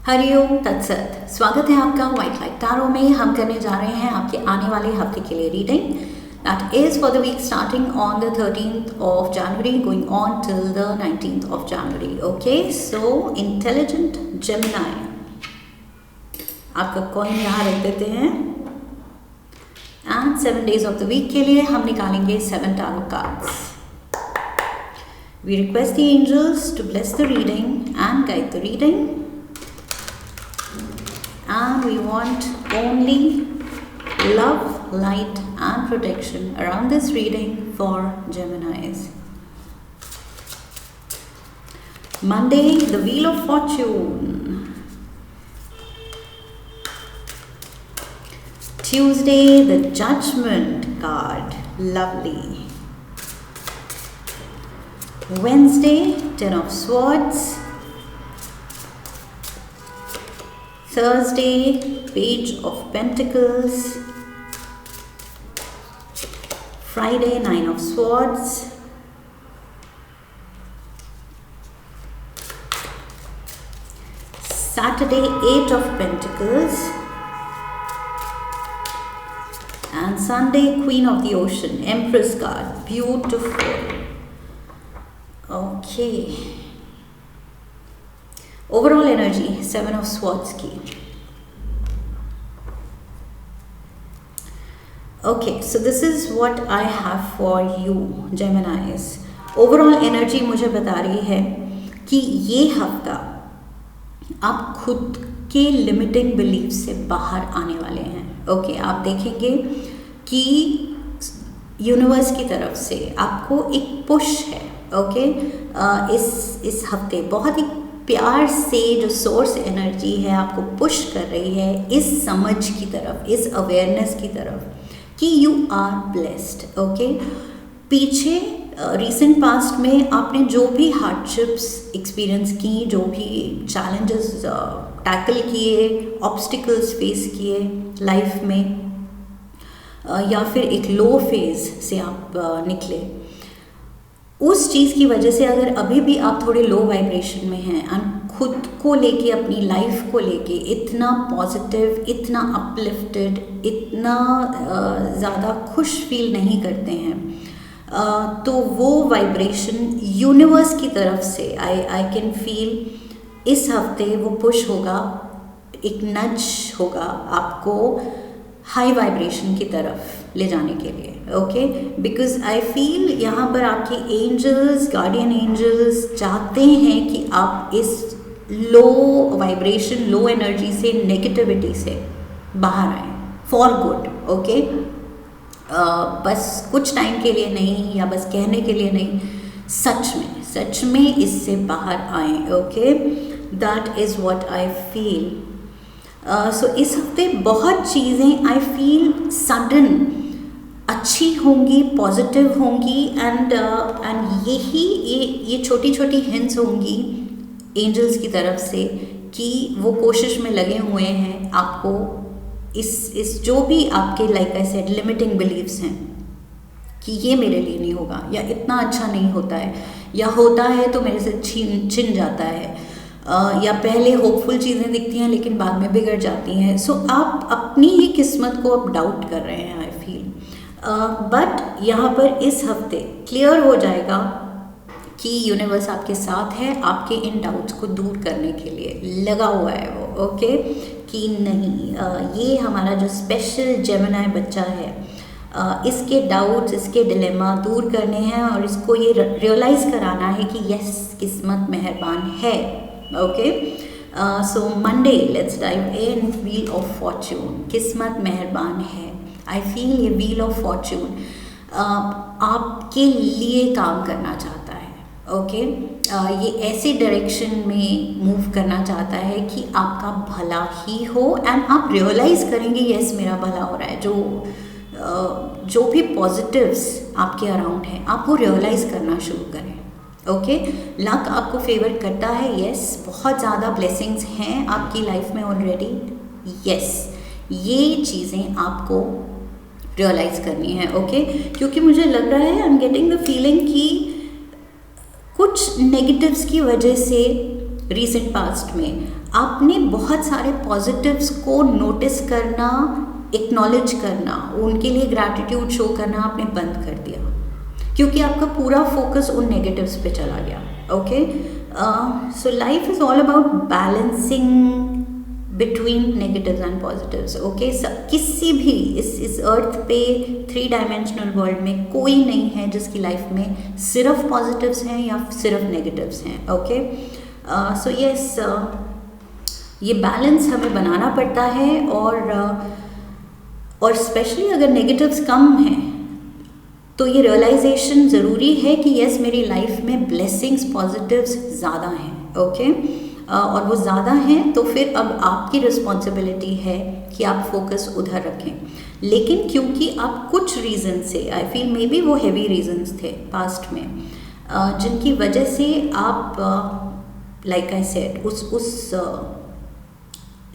हरिओम तत्सत। स्वागत है आपका व्हाइट लाइट टैरो में। हम करने जा रहे हैं आपके आने वाले हफ्ते के लिए reading that is for the week starting on the 13th of January going on till the 19th of January। Okay, so intelligent Gemini, आपका कॉइन यहाँ रख देते हैं and 7 days of the week के लिए हम निकालेंगे 7 tarot cards. We request the angels to bless the reading and guide the reading. And we want only love, light and protection around this reading for Geminis. Monday, the Wheel of Fortune. Tuesday, the Judgment card. Lovely. Wednesday, 10 of Swords. Thursday, Page of Pentacles. Friday, 9 of Swords. Saturday, 8 of Pentacles. And Sunday, Queen of the Ocean, Empress card. Beautiful. Okay. Overall energy, 7 of Swords की. Okay, so this is what I have for you, Geminis. Overall energy मुझे बता रही है कि ये हफ्ता आप खुद के लिमिटिंग बिलीफ से बाहर आने वाले हैं। Okay, आप देखेंगे कि यूनिवर्स की तरफ से आपको एक पुश है। Okay, इस हफ्ते बहुत ही प्यार से जो सोर्स एनर्जी है आपको पुश कर रही है इस समझ की तरफ, इस अवेयरनेस की तरफ कि यू आर ब्लेस्ड। ओके, पीछे रीसेंट पास्ट में आपने जो भी हार्डशिप्स एक्सपीरियंस की, जो भी चैलेंजेस टैकल किए, ऑब्स्टिकल्स फेस किए लाइफ में, या फिर एक लो फेज से आप निकले, उस चीज़ की वजह से अगर अभी भी आप थोड़े लो वाइब्रेशन में हैं एंड खुद को लेके, अपनी लाइफ को लेके इतना पॉजिटिव, इतना अपलिफ्टेड, इतना ज़्यादा खुश फील नहीं करते हैं, तो वो वाइब्रेशन यूनिवर्स की तरफ से आई कैन फील इस हफ्ते वो पुश होगा, एक नज होगा आपको हाई वाइब्रेशन की तरफ ले जाने के लिए। ओके, बिकॉज आई फील यहाँ पर आपके एंजल्स, गार्डियन एंजल्स चाहते हैं कि आप इस लो वाइब्रेशन, लो एनर्जी से, नेगेटिविटी से बाहर आए फॉर गुड। ओके, बस कुछ टाइम के लिए नहीं, या बस कहने के लिए नहीं, सच में इससे बाहर आए। Okay, that is what I feel. So इस हफ्ते बहुत चीज़ें आई फील सडन अच्छी होंगी, पॉजिटिव होंगी, एंड ये छोटी छोटी हिंट्स होंगी एंजल्स की तरफ से कि वो कोशिश में लगे हुए हैं आपको इस जो भी आपके, like I said, limiting beliefs हैं कि ये मेरे लिए नहीं होगा, या इतना अच्छा नहीं होता है, या होता है तो मेरे से छिन जाता है, या पहले होपफुल चीज़ें दिखती हैं लेकिन बाद में बिगड़ जाती हैं। सो आप अपनी ही किस्मत को अब डाउट कर रहे हैं आई फील, बट यहाँ पर इस हफ्ते क्लियर हो जाएगा कि यूनिवर्स आपके साथ है, आपके इन डाउट्स को दूर करने के लिए लगा हुआ है वो। ओके, कि नहीं, ये हमारा जो स्पेशल जेमिनी बच्चा है, इसके डाउट्स, इसके डिलेमा दूर करने हैं और इसको ये रियलाइज़ कराना है कि यस, किस्मत मेहरबान है। Okay, so Monday, let's dive in wheel of Fortune. किस्मत मेहरबान है। आई फील ये व्हील ऑफ फॉर्च्यून आपके लिए काम करना चाहता है। ओके, ये ऐसे डायरेक्शन में मूव करना चाहता है कि आपका भला ही हो, एंड आप रियलाइज़ करेंगे यस, मेरा भला हो रहा है। जो भी पॉजिटिव्स आपके अराउंड हैं, आप वो रियलाइज़ करना शुरू करें। ओके, लक आपको फेवर करता है। यस, बहुत ज़्यादा ब्लेसिंग्स हैं आपकी लाइफ में ऑलरेडी। यस, ये चीज़ें आपको रियलाइज़ करनी है। ओके, क्योंकि मुझे लग रहा है, आई एम गेटिंग द फीलिंग कि कुछ नेगेटिव्स की वजह से रिसेंट पास्ट में आपने बहुत सारे पॉजिटिव्स को नोटिस करना, एक्नॉलेज करना, उनके लिए ग्रैटिट्यूड शो करना आपने बंद कर दिया, क्योंकि आपका पूरा फोकस उन नेगेटिव्स पे चला गया. Okay, so life is all about balancing between negatives and positives. Okay, किसी भी इस अर्थ पे 3 डायमेंशनल वर्ल्ड में कोई नहीं है जिसकी लाइफ में सिर्फ पॉजिटिव्स हैं या सिर्फ नेगेटिव्स हैं. ओके, सो यस, ये बैलेंस हमें बनाना पड़ता है. और स्पेशली अगर नेगेटिव्स कम हैं तो ये रियलाइजेशन ज़रूरी है कि यस, मेरी लाइफ में ब्लेसिंग्स, पॉजिटिव्स ज़्यादा हैं. ओके, और वो ज़्यादा हैं तो फिर अब आपकी रिस्पॉन्सिबिलिटी है कि आप फोकस उधर रखें. लेकिन क्योंकि आप कुछ रीज़न से, आई फील मे बी वो हैवी रीजंस थे पास्ट में, जिनकी वजह से आप लाइक आई सेड उस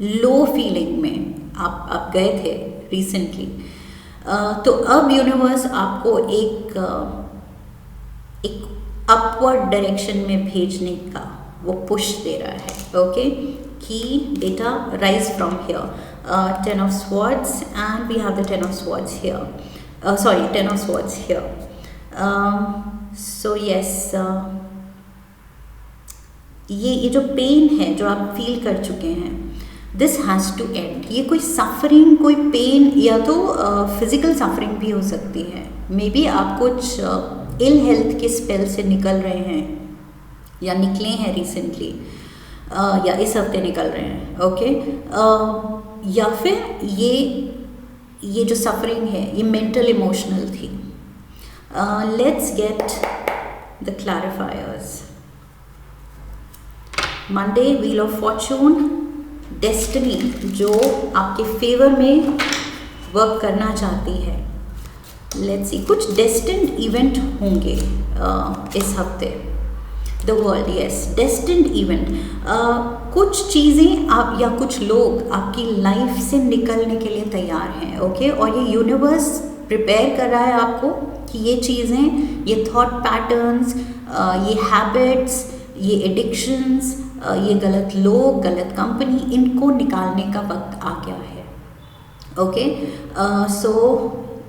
लो फीलिंग में आप गए थे रिसेंटली, तो अब यूनिवर्स आपको एक अपवर्ड डायरेक्शन में भेजने का वो पुश दे रहा है. ओके, कि बेटा rise from here. 10 of swords and we have the 10 of swords here. 10 of swords here. So yes, ये जो पेन है जो आप फील कर चुके हैं, दिस हैज़ टू एंड. ये कोई सफरिंग, कोई पेन या तो फिजिकल सफरिंग भी हो सकती है. मे बी आप कुछ इल हेल्थ के स्पेल से निकल रहे हैं या निकले हैं रिसेंटली, या इस हफ्ते निकल रहे हैं. ओके, या फिर ये जो सफरिंग है ये मेंटल इमोशनल थी. Let's get the clarifiers. Monday, wheel of fortune, destiny जो आपके फेवर में वर्क करना चाहती है. लेट्स सी, कुछ डेस्टिन्ड इवेंट होंगे इस हफ्ते. The world, yes, destined event. कुछ चीज़ें आप या कुछ लोग आपकी लाइफ से निकलने के लिए तैयार हैं. ओके, और ये यूनिवर्स प्रिपेयर कर रहा है आपको कि ये चीज़ें, ये थॉट पैटर्न्स, ये हैबिट्स, ये एडिक्शंस, ये गलत लोग, गलत कंपनी, इनको निकालने का वक्त आ गया है. Okay, so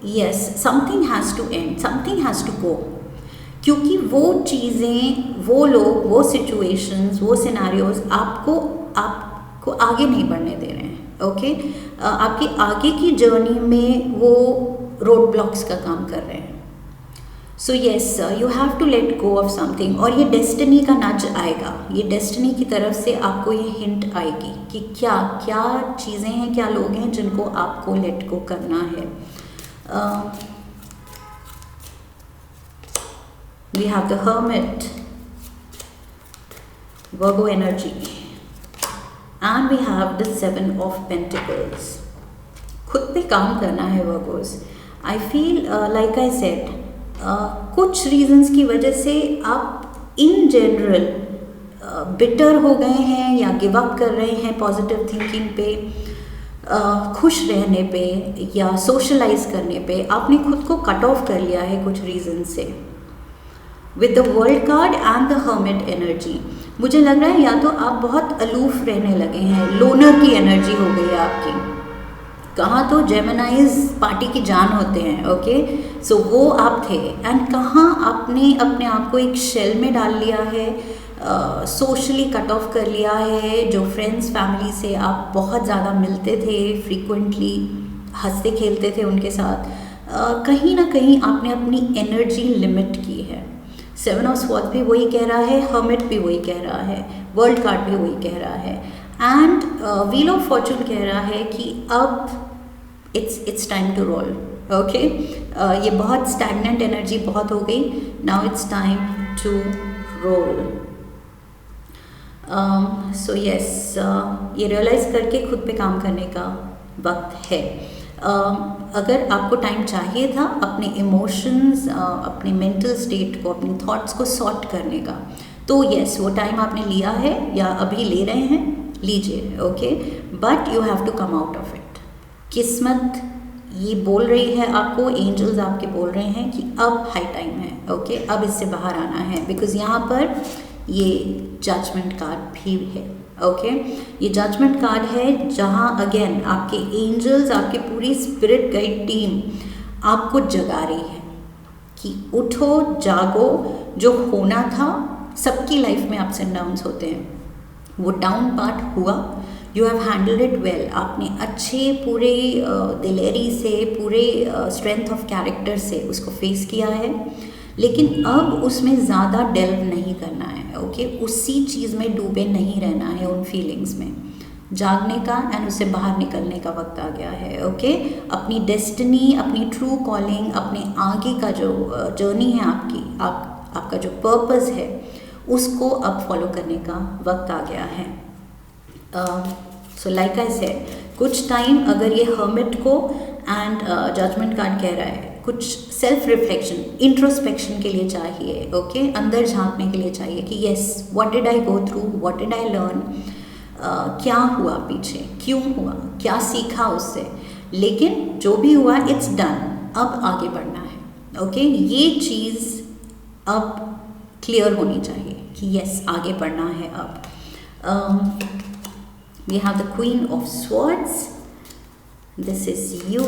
yes, something has to end, something has to go, क्योंकि वो चीज़ें, वो लोग, वो सिचुएशंस, वो सिनेरियोज आपको आगे नहीं बढ़ने दे रहे हैं. ओके, आपकी आगे की जर्नी में वो रोड ब्लॉक्स का काम कर रहे हैं. So yes, you have to let go of something. और ये डेस्टिनी का नच आएगा, ये डेस्टिनी की तरफ से आपको ये हिंट आएगी कि क्या क्या चीज़ें हैं, क्या लोग हैं जिनको आपको लेट गो करना है. We have the Hermit, Virgo energy, and we have the 7 of Pentacles. खुद पे काम करना है Virgos. I feel like I said, कुछ reasons की वजह से आप in general bitter हो गए हैं या give up कर रहे हैं positive thinking पे, खुश रहने पे या socialize करने पे आपने खुद को cut off कर लिया है कुछ reasons से. With the world card and the hermit energy, मुझे लग रहा है या तो आप बहुत अलूफ रहने लगे हैं, लोनर की एनर्जी हो गई है आपकी. कहाँ तो जेमिनाइज पार्टी की जान होते हैं. ओके, सो वो आप थे, एंड कहाँ आपने अपने आप को एक शेल में डाल लिया है, सोशली कट ऑफ कर लिया है. जो फ्रेंड्स, फैमिली से आप बहुत ज़्यादा मिलते थे, फ्रीक्वेंटली हंसते खेलते थे उनके साथ, कहीं ना कहीं आपने अपनी एनर्जी लिमिट की है. 7 of Swords भी वही कह रहा है, हर्मिट भी वही कह रहा है, वर्ल्ड कार्ड भी वही कह रहा है, एंड व्हील ऑफ फॉर्चून कह रहा है कि अब it's time to roll. Okay, ये बहुत स्टैग्नेंट एनर्जी बहुत हो गई, now it's time to roll. So yes, ये रियलाइज़ करके खुद पे काम करने का वक्त है. अगर आपको टाइम चाहिए था अपने इमोशंस, अपने मेंटल स्टेट को, अपने थॉट्स को सॉर्ट करने का, तो यस, वो टाइम आपने लिया है या अभी ले रहे हैं, लीजिए. Okay, but you have to come out of it. किस्मत ये बोल रही है आपको, एंजल्स आपके बोल रहे हैं कि अब हाई टाइम है. ओके, अब इससे बाहर आना है, बिकॉज यहाँ पर ये जजमेंट कार्ड भी है। ओके, ये जजमेंट कार्ड है जहाँ अगेन आपके एंजल्स, आपकी पूरी स्पिरिट गाइड टीम आपको जगा रही है कि उठो जागो, जो होना था। सबकी लाइफ में अप्स एंड डाउन्स होते हैं, वो डाउन पार्ट हुआ, you have handled it well, आपने अच्छे पूरे दिलेरी से, पूरे स्ट्रेंथ ऑफ कैरेक्टर से उसको फेस किया है। लेकिन अब उसमें ज़्यादा डेल्व नहीं करना है। ओके, उसी चीज़ में डूबे नहीं रहना है, उन फीलिंग्स में जागने का एंड उससे बाहर निकलने का वक्त आ गया है। ओके, अपनी डेस्टिनी, अपनी ट्रू कॉलिंग, अपने आगे का जो जर्नी है आपकी, आपका जो पर्पस है, उसको अब फॉलो करने का वक्त आ गया है। सो लाइक आई सेड, कुछ टाइम अगर ये हर्मिट को एंड जजमेंट कार्ड कह रहा है, कुछ सेल्फ रिफ्लेक्शन, इंट्रोस्पेक्शन के लिए चाहिए। ओके, अंदर झांकने के लिए चाहिए कि yes, what did I go through, what did I learn, क्या हुआ पीछे, क्यों हुआ, क्या सीखा उससे। लेकिन जो भी हुआ इट्स डन, अब आगे बढ़ना है। ओके, ये चीज़ अब क्लियर होनी चाहिए कि यस, आगे बढ़ना है अब। We have the queen of swords, this is you.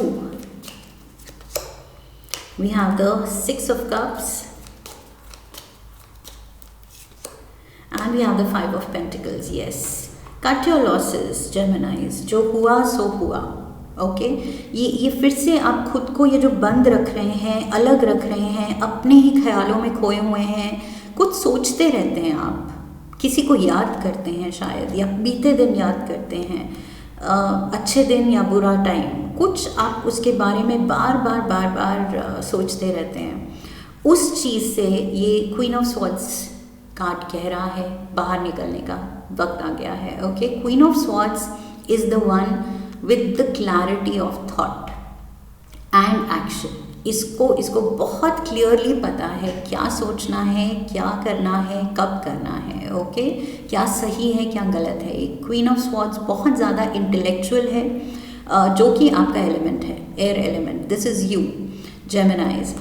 We have the 6 of cups and we have the 5 of pentacles. Yes, cut your losses, Geminis, जो हुआ सो हुआ। ओके, ये फिर से आप खुद को ये जो बंद रख रहे हैं, अलग रख रहे हैं, अपने ही ख्यालों में खोए हुए हैं, कुछ सोचते रहते हैं, आप किसी को याद करते हैं शायद, या बीते दिन याद करते हैं, अच्छे दिन या बुरा टाइम, कुछ आप उसके बारे में बार बार सोचते रहते हैं। उस चीज़ से ये क्वीन ऑफ स्वॉर्ड्स कार्ड कह रहा है बाहर निकलने का वक्त आ गया है। Okay, queen of swords is the one with the clarity of thought and action. इसको बहुत क्लियरली पता है क्या सोचना है, क्या करना है, कब करना है। ओके, क्या सही है, क्या गलत है। एक क्वीन ऑफ स्वॉर्ड्स बहुत ज़्यादा इंटेलेक्चुअल है, जो कि आपका एलिमेंट है, air element. This is you जेमिनाइज।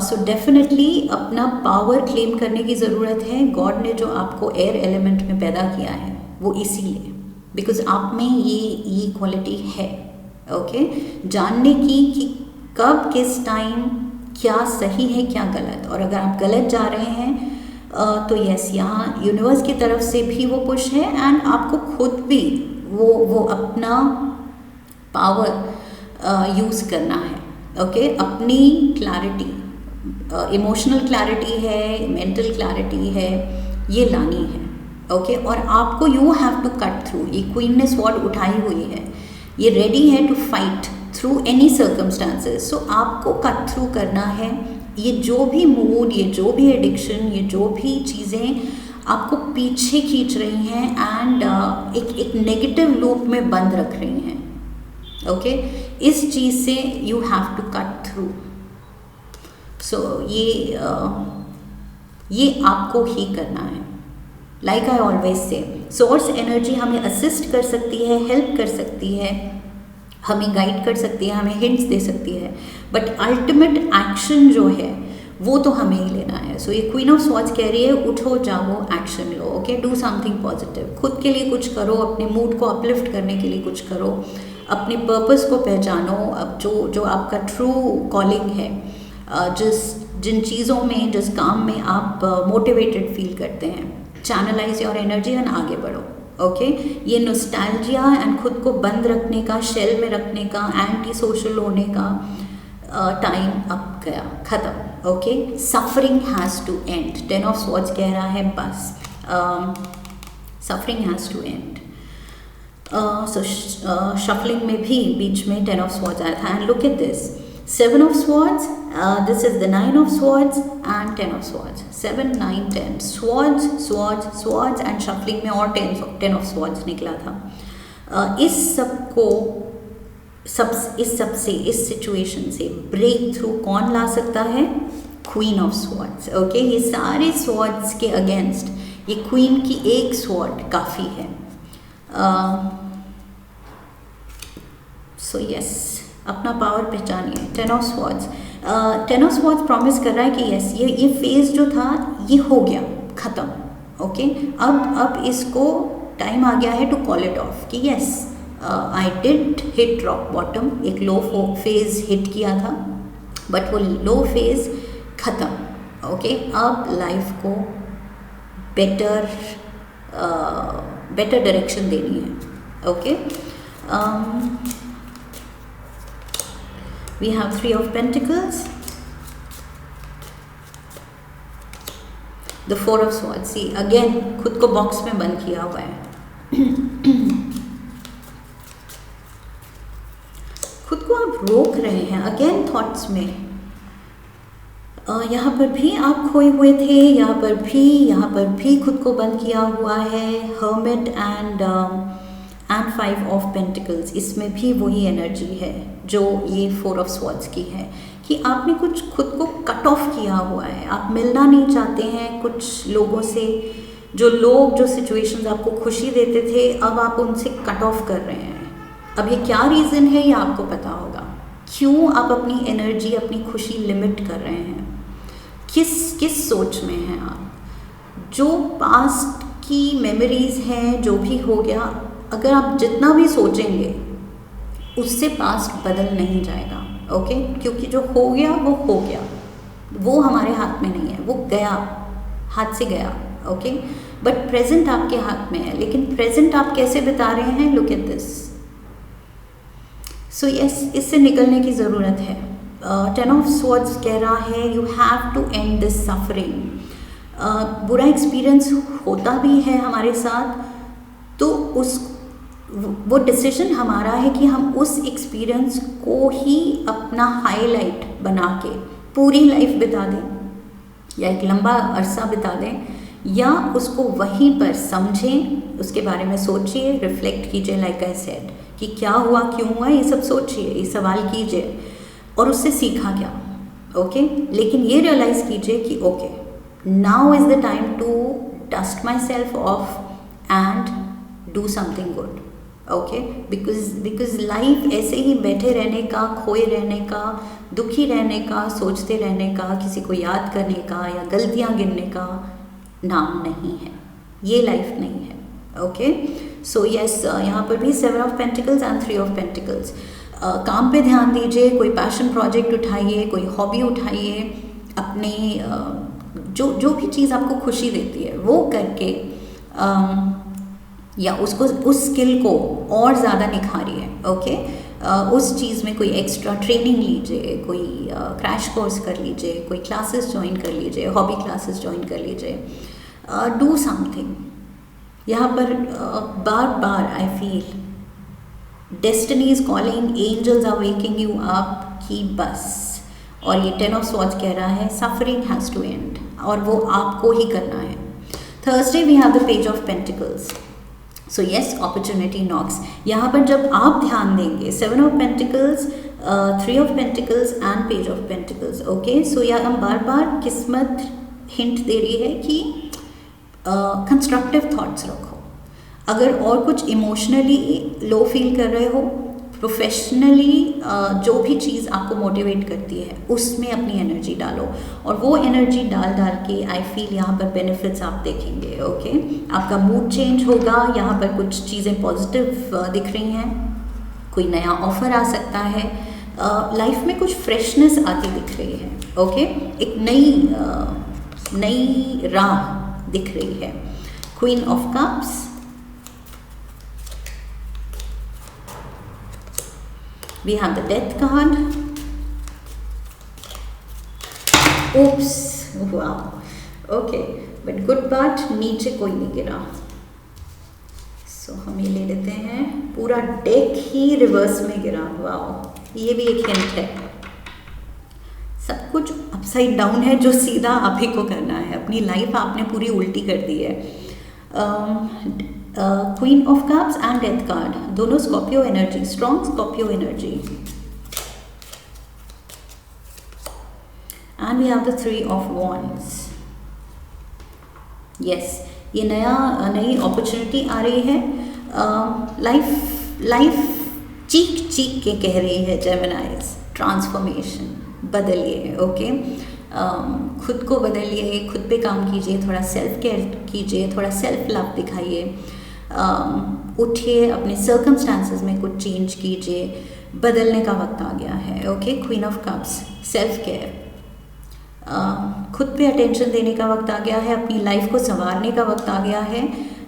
So definitely अपना पावर क्लेम करने की ज़रूरत है। गॉड ने जो आपको एयर एलिमेंट में पैदा किया है वो इसीलिए, बिकॉज आप में ये क्वालिटी है। ओके, जानने की कि कब किस टाइम क्या सही है, क्या गलत। और अगर आप गलत जा रहे हैं तो यस, यहाँ यूनिवर्स की तरफ से भी वो पुश है एंड आपको खुद भी वो अपना पावर यूज़ करना है। ओके, अपनी क्लैरिटी, इमोशनल क्लैरिटी है, मेंटल क्लैरिटी है, ये लानी है। ओके, और आपको you have to cut through. ये क्वीन ने स्वॉर्ड उठाई हुई है, ये रेडी है to fight through any circumstances. So आपको कट थ्रू करना है। ये जो भी मूड, ये जो भी एडिक्शन, ये जो भी चीज़ें आपको पीछे खींच रही हैं एंड एक नेगेटिव लूप में बंद रख रही हैं। ओके, इस चीज़ से you have to cut through. So ये आपको ही करना है। Like I always say, source energy हमें असिस्ट कर सकती है, हेल्प कर सकती है, हमें गाइड कर सकती है, हमें हिंट्स दे सकती है, बट अल्टीमेट एक्शन जो है वो तो हमें ही लेना है। सो ये क्वीन ऑफ स्वॉर्ड्स कह रही है उठो जागो, action low. Okay, do something positive, खुद के लिए कुछ करो, अपने मूड को अपलिफ्ट करने के लिए कुछ करो, अपने पर्पस को पहचानो। अब जो आपका ट्रू कॉलिंग है, जिन चीज़ों में, जिस काम में आप मोटिवेटेड फील करते हैं, चैनलाइज योर एनर्जी एंड आगे बढ़ो। ओके, ये नॉस्टैल्जिया एंड खुद को बंद रखने का, शेल में रखने का, एंटी सोशल होने का टाइम अब गया, ख़त्म। Okay, suffering has to end. 10 of swords कह रहा है बस suffering has to end. So shuffling में भी बीच में 10 ऑफ स्वॉर्ड्स आया था and look at this, 7 of swords, this is the 9 of swords and 10 of swords. 7, 9, 10 swords, swords, swords and shuffling में और 10 of swords निकला था। इस सबसे इस सिचुएशन से ब्रेक थ्रू कौन ला सकता है? Queen of swords. ओके, ये सारे स्वॉर्ड्स के अगेंस्ट ये क्वीन की एक स्वॉर्ड काफ़ी है। सो यस, अपना पावर पहचानिए। 10 of swords, 10 of swords promise कर रहा है कि यस, ये फेज जो था ये हो गया, ख़त्म। ओके, अब इसको टाइम आ गया है टू कॉल इट ऑफ कि yes I did hit rock bottom, एक लो फेज हिट किया था, बट वो लो फेज ख़त्म। ओके, अब लाइफ को बेटर डायरेक्शन देनी है। Okay, we have 3 of Pentacles, the 4 of Swords। See again खुद को बॉक्स में बंद किया हुआ है, खुद को आप रोक रहे हैं अगेन थॉट्स में। यहाँ पर भी आप खोए हुए थे, यहाँ पर भी खुद को बंद किया हुआ है। हर्मिट एंड 5 of Pentacles, इसमें भी वही एनर्जी है जो ये 4 of Swords की है कि आपने कुछ खुद को कट ऑफ किया हुआ है, आप मिलना नहीं चाहते हैं कुछ लोगों से, जो सिचुएशंस आपको खुशी देते थे अब आप उनसे कट ऑफ कर रहे हैं। अब ये क्या रीज़न है ये आपको पता होगा, क्यों आप अपनी एनर्जी, अपनी खुशी लिमिट कर रहे हैं, किस सोच में हैं आप, जो पास्ट की मेमोरीज हैं, जो भी हो गया, अगर आप जितना भी सोचेंगे उससे पास्ट बदल नहीं जाएगा। ओके, क्योंकि जो हो गया वो हो गया, वो हमारे हाथ में नहीं है, वो गया, हाथ से गया। ओके, बट प्रेजेंट आपके हाथ में है, लेकिन प्रेजेंट आप कैसे बिता रहे हैं, look at this. So yes, इससे निकलने की ज़रूरत है। 10 of Swords कह रहा है you have to end this suffering. बुरा एक्सपीरियंस होता भी है हमारे साथ, तो वो डिसीजन हमारा है कि हम उस एक्सपीरियंस को ही अपना हाईलाइट बना के पूरी लाइफ बिता दें या एक लंबा अरसा बिता दें, या उसको वहीं पर समझें, उसके बारे में सोचिए, रिफ्लेक्ट कीजिए, लाइक आई सेड कि क्या हुआ, क्यों हुआ, ये सब सोचिए, ये सवाल कीजिए और उससे सीखा क्या। ओके, लेकिन ये रियलाइज़ कीजिए कि okay, now is the time to dust myself off and do something good. Okay, because life ऐसे ही बैठे रहने का, खोए रहने का, दुखी रहने का, सोचते रहने का, किसी को याद करने का या गलतियाँ गिनने का नाम नहीं है, ये लाइफ नहीं है। ओके, सो यस, यहाँ पर भी 7 of Pentacles and 3 of Pentacles। काम पे ध्यान दीजिए, कोई पैशन प्रोजेक्ट उठाइए, कोई हॉबी उठाइए, अपने जो भी चीज़ आपको खुशी देती है वो करके या उस स्किल को और ज़्यादा निखारिए। ओके, उस चीज़ में कोई एक्स्ट्रा ट्रेनिंग लीजिए, कोई क्रैश कोर्स कर लीजिए, कोई क्लासेस ज्वाइन कर लीजिए, हॉबी क्लासेस ज्वाइन कर लीजिए, डू समथिंग। यहाँ पर बार बार I feel destiny is calling, angels are waking you up कि बस। और ये 10 of Swords कह रहा है सफरिंग हैज़ टू एंड, और वो आपको ही करना है। Thursday we have the page of pentacles. So yes, opportunity knocks. यहाँ पर जब आप ध्यान देंगे 7 of Pentacles, 3 of Pentacles and page of pentacles. Okay, so यहाँ बार बार किस्मत हिंट दे रही है कि कंस्ट्रक्टिव थॉट्स रखो। अगर और कुछ इमोशनली लो फील कर रहे हो, प्रोफेशनली जो भी चीज़ आपको मोटिवेट करती है उसमें अपनी एनर्जी डालो, और वो एनर्जी डाल के आई फील यहाँ पर बेनिफिट्स आप देखेंगे। ओके, आपका मूड चेंज होगा, यहाँ पर कुछ चीज़ें पॉजिटिव दिख रही हैं, कोई नया ऑफर आ सकता है, लाइफ में कुछ फ्रेशनेस आती दिख रही है। ओके, एक नई राह दिख रही है। Queen of cups, we have the death card. Oops, wow. Okay, but good part, नीचे कोई नहीं गिरा। So हम ये ले लेते हैं, पूरा डेक ही रिवर्स में गिरा। वाओ, ये भी एक हिंट है, सब कुछ अपसाइड डाउन है, जो सीधा आप ही को करना है। अपनी लाइफ आपने पूरी उल्टी कर दी है। Queen of cups and death card, दोनों Scorpio energy, strong Scorpio energy. And we have the 3 of Wands। Yes, ये नई अपॉर्चुनिटी आ रही है। लाइफ चीख के कह रही है जेमिनाइज, ट्रांसफॉर्मेशन, बदलिए। ओके, खुद को बदलिए, खुद पे काम कीजिए, थोड़ा सेल्फ केयर कीजिए, थोड़ा सेल्फ लव दिखाइए, उठिए, अपने सर्कमस्टांसेस में कुछ चेंज कीजिए, बदलने का वक्त आ गया है। Okay, queen of cups, self care, खुद पे अटेंशन देने का वक्त आ गया है, अपनी लाइफ को संवारने का वक्त आ गया है,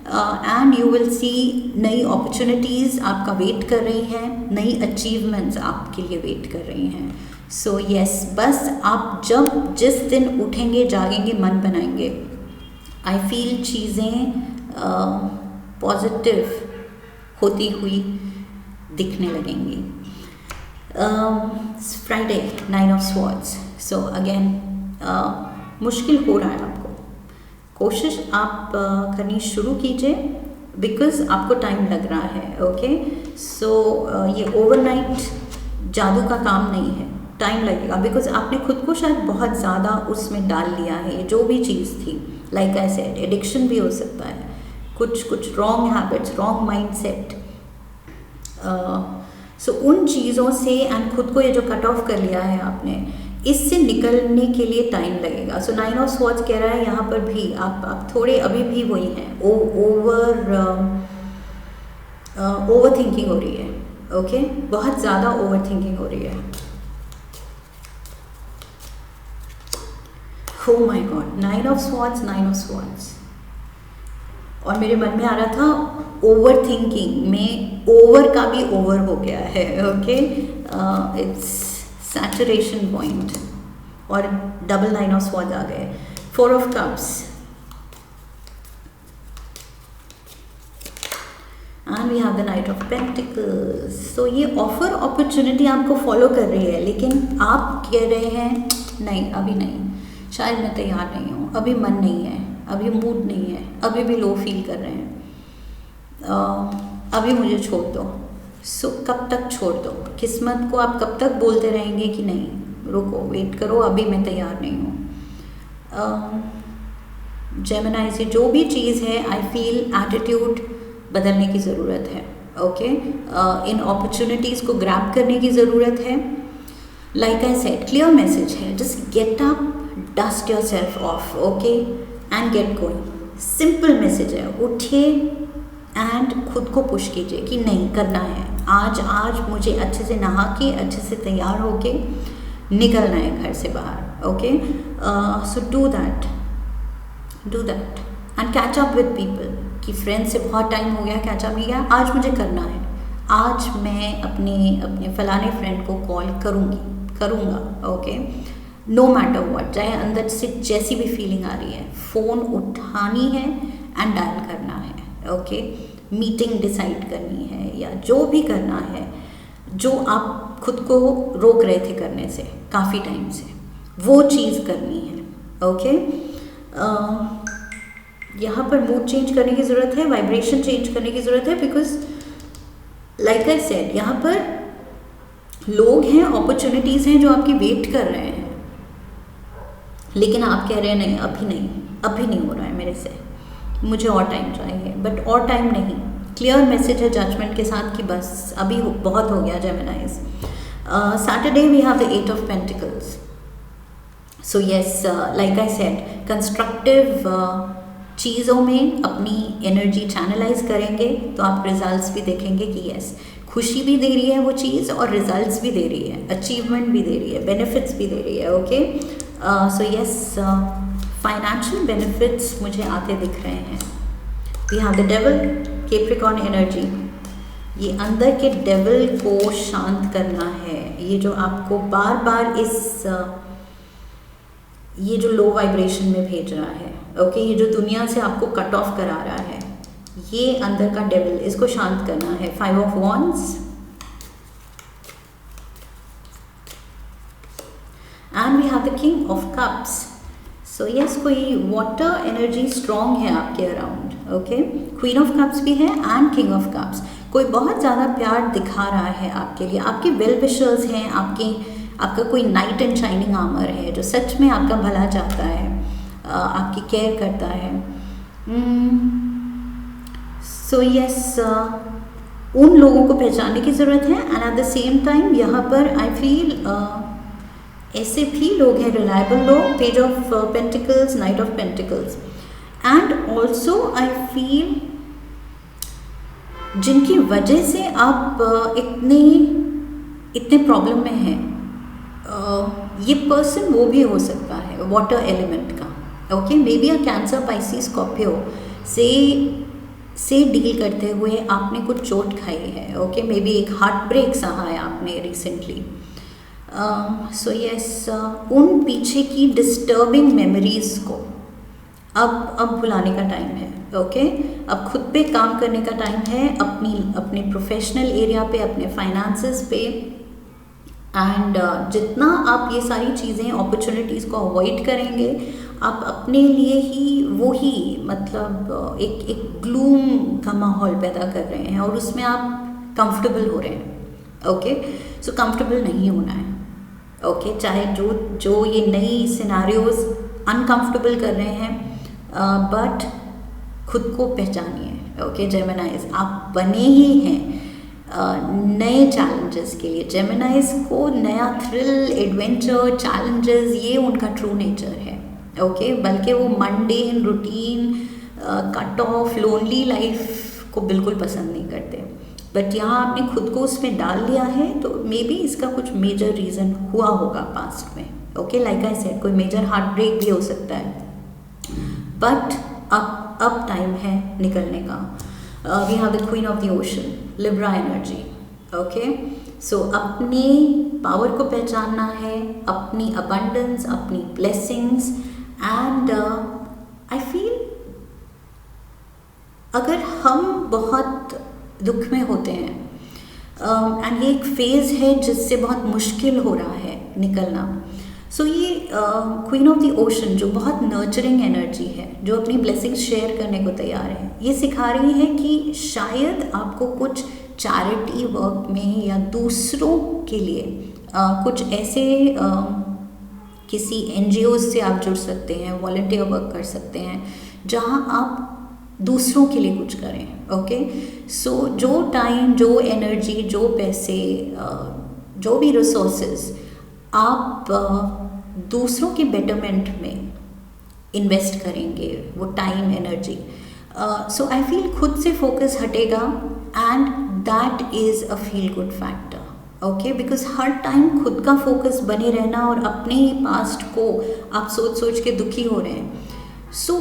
एंड यू विल सी नई अपॉर्चुनिटीज़ आपका वेट कर रही हैं, नई अचीवमेंट्स आपके लिए वेट कर रही हैं। सो यस, बस आप जब जिस दिन उठेंगे, जागेंगे, मन बनाएंगे, आई फील चीज़ें पॉजिटिव होती हुई दिखने लगेंगी। Friday, 9 of swords. So again मुश्किल हो रहा है आपको, कोशिश आप करनी शुरू कीजिए, बिकॉज आपको टाइम लग रहा है। ओके, सो ये ओवरनाइट जादू का काम नहीं है, टाइम लगेगा, बिकॉज आपने खुद को शायद बहुत ज़्यादा उसमें डाल लिया है। ये जो भी चीज़ थी, लाइक आई सेड, एडिक्शन भी हो सकता है, कुछ रॉन्ग हैबिट्स, रॉन्ग माइंडसेट, सो उन चीज़ों से एंड खुद को ये जो कट ऑफ कर लिया है आपने, इससे निकलने के लिए टाइम लगेगा। सो 9 ऑफ स्वॉर्ड्स कह रहा है यहाँ पर भी आप थोड़े अभी भी वही हैं, ओवर थिंकिंग हो रही है। ओके, बहुत ज़्यादा ओवर थिंकिंग हो रही है। Oh my God, 9 of swords, 9 of swords, और मेरे मन में आ रहा था ओवर थिंकिंग में ओवर का भी ओवर हो गया है। ओके, इट्स सैचुरेशन पॉइंट, और डबल 9 ऑफ स्वॉर्ड्स आ गए। 4 of cups and we have the knight of pentacles. So ये ऑफर अपॉर्चुनिटी आपको फॉलो कर रही है, लेकिन आप कह रहे हैं नहीं, अभी नहीं, शायद मैं तैयार नहीं हूँ, अभी मन नहीं है, अभी मूड नहीं है, अभी भी लो फील कर रहे हैं, अभी मुझे छोड़ दो। सो कब तक छोड़ दो? किस्मत को आप कब तक बोलते रहेंगे कि नहीं, रुको, वेट करो, अभी मैं तैयार नहीं हूँ। जेमिनी से जो भी चीज़ है, आई फील एटीट्यूड बदलने की ज़रूरत है। ओके, इन अपॉर्चुनिटीज़ को ग्रैब करने की ज़रूरत है। Like I said, clear message है, just get up, dust yourself off, okay, and get going. Simple message है, उठिए एंड खुद को पुश कीजिए कि नहीं, करना है, आज मुझे अच्छे से नहा के, अच्छे से तैयार होके निकलना है घर से बाहर। Okay, so do that and catch up with people, कि फ्रेंड से बहुत टाइम हो गया, कैच अप नहीं किया, आज मुझे करना है, आज मैं अपने फलाने फ्रेंड को कॉल करूँगा। ओके, नो मैटर व्हाट, चाहे अंदर से जैसी भी फीलिंग आ रही है, फ़ोन उठानी है एंड डायल करना है। ओके, मीटिंग डिसाइड करनी है, या जो भी करना है, जो आप खुद को रोक रहे थे करने से काफ़ी टाइम से, वो चीज़ करनी है। ओके, यहाँ पर मूड चेंज करने की ज़रूरत है, वाइब्रेशन चेंज करने की ज़रूरत है, बिकॉज लाइक आई सेड, यहाँ पर लोग हैं, अपॉर्चुनिटीज़ हैं जो आपकी वेट कर रहे हैं, लेकिन आप कह रहे हैं नहीं, अभी नहीं हो रहा है मेरे से, मुझे और टाइम चाहिए। बट और टाइम नहीं, क्लियर मैसेज है जजमेंट के साथ कि बस अभी बहुत हो गया। Geminis, Saturday we have the 8 of pentacles. So yes, like I said, constructive चीज़ों में अपनी एनर्जी चैनलाइज करेंगे तो आप रिजल्ट्स भी देखेंगे कि यस, खुशी भी दे रही है वो चीज़, और रिजल्ट्स भी दे रही है, अचीवमेंट भी दे रही है, बेनिफिट्स भी दे रही है। Okay, so yes, financial benefits मुझे आते दिख रहे हैं। We have the devil, Capricorn energy, ये अंदर के डेविल को शांत करना है, ये जो आपको बार बार ये जो लो वाइब्रेशन में भेज रहा है। ओके, ये जो दुनिया से आपको कट ऑफ करा रहा है, ये अंदर का डेविल, इसको शांत करना है। 5 of wands and we have the king of cups. So yes, कोई वाटर एनर्जी स्ट्रॉन्ग है आपके around. Okay, queen of cups भी है एंड किंग ऑफ कप्स। कोई बहुत ज़्यादा प्यार दिखा रहा है आपके लिए, आपके वेल विशर्स हैं, आपका कोई नाइट एंड शाइनिंग आर्मर है जो सच में आपका भला चाहता है, आपकी केयर करता है। सो यस, उन लोगों को पहचानने की ज़रूरत है, and at the same time यहाँ पर आई फील ऐसे भी लोग हैं रिलायबल लोग, page of pentacles, night of pentacles. And also I feel जिनकी वजह से आप इतने इतने प्रॉब्लम में हैं, ये पर्सन वो भी हो सकता है वाटर एलिमेंट का। Okay, may be a cancer, Pisces, Scorpio से डील करते हुए आपने कुछ चोट खाई है। ओके, मे बी एक हार्ट ब्रेक सहा है आपने रिसेंटली। सो यस, उन पीछे की डिस्टर्बिंग मेमोरीज को अब भुलाने का टाइम है। ओके, अब खुद पे काम करने का टाइम है, अपने प्रोफेशनल एरिया पे, अपने फाइनेंसेस पे। एंड जितना आप ये सारी चीज़ें, अपॉर्चुनिटीज़ को अवॉइड करेंगे, आप अपने लिए ही वो ही मतलब एक ग्लूम का माहौल पैदा कर रहे हैं और उसमें आप कंफर्टेबल हो रहे हैं। ओके, सो कंफर्टेबल नहीं होना है। ओके, चाहे जो ये नई सिनारियोज अनकंफर्टेबल कर रहे हैं, बट खुद को पहचानिए। ओके जेमिनाइज, आप बने ही हैं नए चैलेंजेस के लिए। जेमिनाइज को नया थ्रिल, एडवेंचर, चैलेंजेस, ये उनका ट्रू नेचर है। ओके, बल्कि वो mundane, routine, cut off, lonely life को बिल्कुल पसंद नहीं करते। बट यहाँ आपने खुद को उसमें डाल लिया है, तो मे बी इसका कुछ मेजर रीज़न हुआ होगा पास्ट में। ओके, लाइक आई सेड, कोई मेजर हार्ट ब्रेक भी हो सकता है, बट अब टाइम है निकलने का। We have the queen of the ocean, Libra energy. Okay, so अपनी पावर को पहचानना है, अपनी अबंडेंस, अपनी ब्लेसिंग्स। एंड आई फील अगर हम बहुत दुख में होते हैं, एंड ये एक फेज़ है जिससे बहुत मुश्किल हो रहा है निकलना। सो ये क्वीन ऑफ द ओशन जो बहुत नर्चरिंग एनर्जी है, जो अपनी ब्लेसिंग्स शेयर करने को तैयार है, ये सिखा रही है कि शायद आपको कुछ चैरिटी वर्क में या दूसरों के लिए कुछ ऐसे किसी NGOs से आप जुड़ सकते हैं, वॉलंटियर वर्क कर सकते हैं, जहां आप दूसरों के लिए कुछ करें। ओके, सो जो टाइम, जो एनर्जी, जो पैसे, जो भी रिसोर्सेज आप दूसरों के बेटरमेंट में इन्वेस्ट करेंगे, वो time, energy, so I feel खुद से फोकस हटेगा, and that is a feel good factor. Okay, because her time खुद का फोकस बने रहना और अपने ही पास्ट को आप सोच के दुखी हो रहे हैं, सो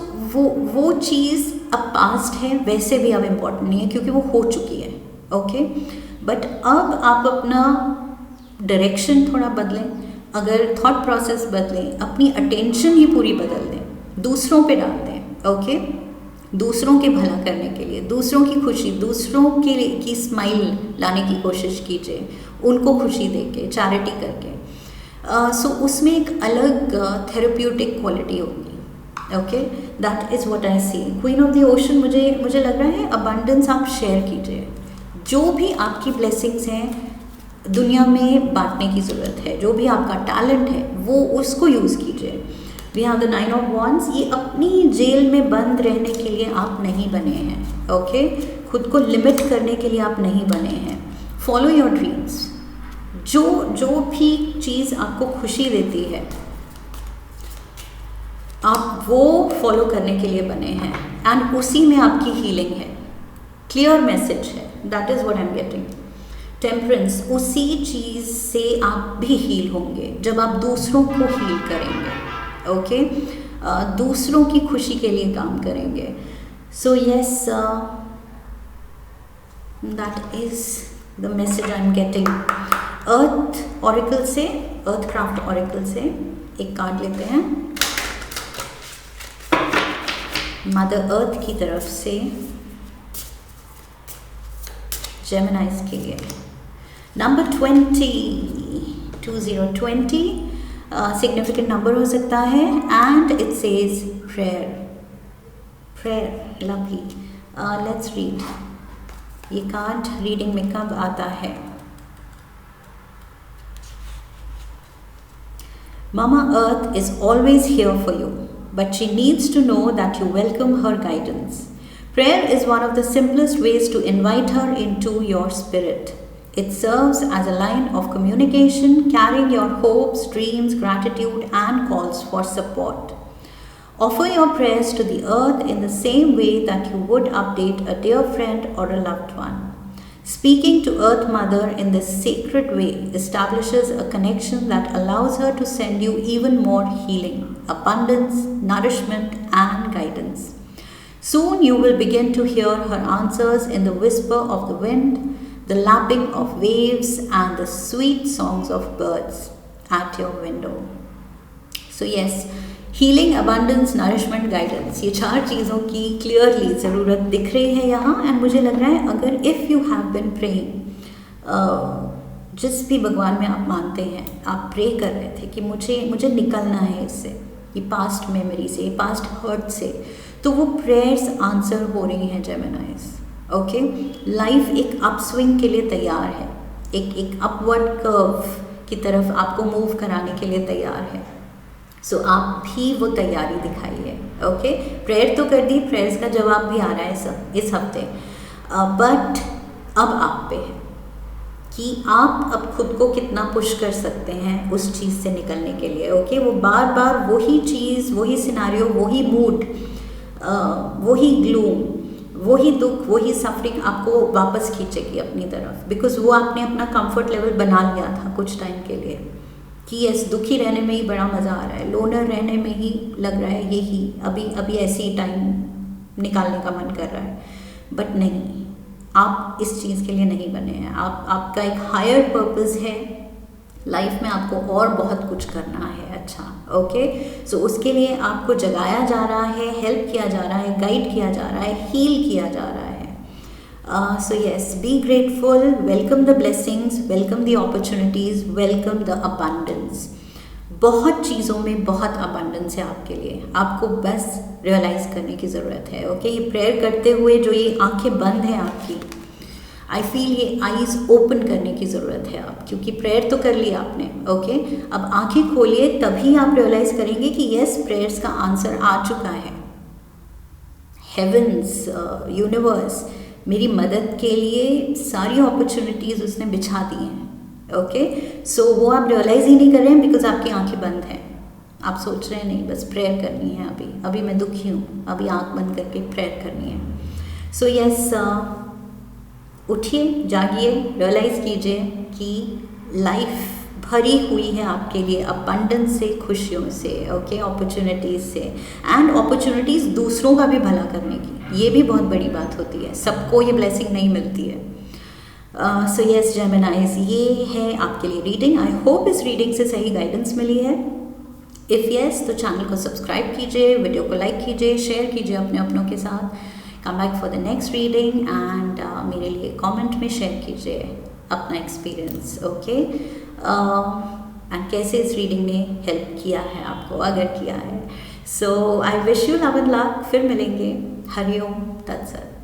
वो चीज़ अब पास्ट है, वैसे भी अब इम्पोर्टेंट नहीं है क्योंकि वो हो चुकी है। ओके, बट अब आप अपना डायरेक्शन थोड़ा बदलें, अगर थॉट प्रोसेस बदलें, अपनी अटेंशन ही पूरी बदल दें, दूसरों पे डाल दें। ओके, दूसरों के भला करने के लिए, दूसरों की खुशी, दूसरों के लिए की स्माइल लाने की कोशिश कीजिए, उनको खुशी देके, चैरिटी करके। सो उसमें एक अलग थेरेप्यूटिक क्वालिटी होगी। Okay, that is what I see. Queen of the ocean, मुझे लग रहा है अबंडेंस आप शेयर कीजिए, जो भी आपकी ब्लेसिंग्स हैं दुनिया में बांटने की ज़रूरत है, जो भी आपका टैलेंट है वो उसको यूज़ कीजिए। We have the 9 of wands, ये अपनी जेल में बंद रहने के लिए आप नहीं बने हैं। ओके, खुद को लिमिट करने के लिए आप नहीं बने हैं। फॉलो योर ड्रीम्स, जो भी चीज़ आपको खुशी देती है आप वो फॉलो करने के लिए बने हैं, एंड उसी में आपकी हीलिंग है। क्लियर मैसेज है, that is what I am getting. Temperance, उसी चीज़ से आप भी हील होंगे जब आप दूसरों को हील करेंगे। ओके, दूसरों की खुशी के लिए काम करेंगे। So yes, that is the message I am getting. Earth oracle से, अर्थ क्राफ्ट ऑरिकल से एक कार्ड लेते हैं मदर अर्थ की तरफ से जेमिनाइज के लिए। नंबर 20 सिग्निफिकेंट नंबर हो सकता है, and it says prayer. Lovely, let's read. ये कार्ड रीडिंग में कब आता है? Mama Earth is always here for you, but she needs to know that you welcome her guidance. Prayer is one of the simplest ways to invite her into your spirit. It serves as a line of communication, carrying your hopes, dreams, gratitude, and calls for support. Offer your prayers to the earth in the same way that you would update a dear friend or a loved one. Speaking to Earth Mother in this sacred way establishes a connection that allows her to send you even more healing, abundance, nourishment, and guidance. Soon you will begin to hear her answers in the whisper of the wind, the lapping of waves, and the sweet songs of birds at your window. So yes, healing, abundance, nourishment, guidance, ये 4 चीज़ों की clearly ज़रूरत दिख रही है यहाँ. And मुझे लग रहा है अगर if you have been praying, जिस भी भगवान में आप मानते हैं, आप प्रे कर रहे थे कि मुझे निकलना है इससे, ये पास्ट मेमोरी से, ये पास्ट हर्ट से, तो वो प्रेयर्स आंसर हो रही हैं जेमिनाइज. ओके, लाइफ एक अपस्विंग के लिए तैयार है, एक अपवर्ड कर्व की तरफ आपको मूव कराने के लिए तैयार है. सो आप भी वो तैयारी दिखाइए. ओके, प्रेयर तो कर दी, प्रेयर्स का जवाब भी आ रहा है इस हफ्ते, बट अब आप पे है कि आप अब खुद को कितना पुश कर सकते हैं उस चीज़ से निकलने के लिए. ओके, वो बार बार वही चीज़, वही सिनारियो, वही मूड, वही ग्लूम, वही दुख, वही सफरिंग आपको वापस खींचेगी अपनी तरफ, बिकॉज वो आपने अपना कंफर्ट लेवल बना लिया था कुछ टाइम के लिए कि यस, दुखी रहने में ही बड़ा मज़ा आ रहा है, लोनर रहने में ही लग रहा है, यही अभी ऐसे ही टाइम निकालने का मन कर रहा है. बट नहीं, आप इस चीज़ के लिए नहीं बने हैं. आपका एक हायर पर्पस है लाइफ में, आपको और बहुत कुछ करना है. अच्छा, ओके, सो उसके लिए आपको जगाया जा रहा है, हेल्प किया जा रहा है, गाइड किया जा रहा है, हील किया जा रहा है. So yes, be grateful, welcome the blessings, welcome the opportunities, welcome the abundance. बहुत चीज़ों में बहुत abundance है आपके लिए, आपको बस रियलाइज़ करने की ज़रूरत है. ओके, ये प्रेयर करते हुए जो ये आंखें बंद हैं आपकी, आई फील ये आईज़ ओपन करने की ज़रूरत है आप, क्योंकि प्रेयर तो कर लिया आपने. ओके, अब आंखें खोलिए, तभी आप रियलाइज़ करेंगे कि यस, प्रेयर्स का आंसर आ चुका है. हेवंस, यूनिवर्स मेरी मदद के लिए सारी अपॉर्चुनिटीज़ उसने बिछा दी हैं. ओके, सो वो आप रियलाइज़ ही नहीं कर रहे हैं बिकॉज आपकी आंखें बंद हैं. आप सोच रहे हैं नहीं, बस प्रेयर करनी है, अभी मैं दुखी हूँ, अभी आंख बंद करके प्रेयर करनी है. सो यस, उठिए, जागिए, रियलाइज़ कीजिए कि लाइफ भरी हुई है आपके लिए अबंडेंस से, खुशियों से. ओके, अपॉर्चुनिटीज़ से, एंड अपॉर्चुनिटीज़ दूसरों का भी भला करने की, ये भी बहुत बड़ी बात होती है. सबको ये ब्लेसिंग नहीं मिलती है. सो यस जेमिनाइज, ये है आपके लिए रीडिंग. आई होप इस रीडिंग से सही गाइडेंस मिली है. इफ़ यस, तो चैनल को सब्सक्राइब कीजिए, वीडियो को लाइक कीजिए, शेयर कीजिए अपनों के साथ. Come back for the next reading and मेरे लिए कमेंट में शेयर कीजिए अपना एक्सपीरियंस. ओके, एंड कैसे इस रीडिंग ने हेल्प किया है आपको, अगर किया है. So I wish you love and luck. फिर मिलेंगे. हरिओम तत्सत.